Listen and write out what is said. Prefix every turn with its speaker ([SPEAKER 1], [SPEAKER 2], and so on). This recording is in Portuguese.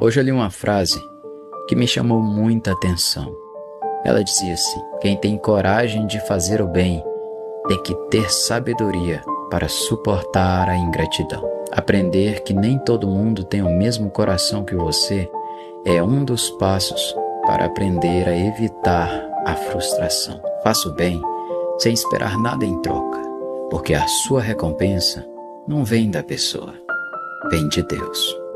[SPEAKER 1] Hoje eu li uma frase que me chamou muita atenção. Ela dizia assim: quem tem coragem de fazer o bem tem que ter sabedoria para suportar a ingratidão. Aprender que nem todo mundo tem o mesmo coração que você é um dos passos para aprender a evitar a frustração. Faça o bem sem esperar nada em troca, porque a sua recompensa não vem da pessoa, vem de Deus.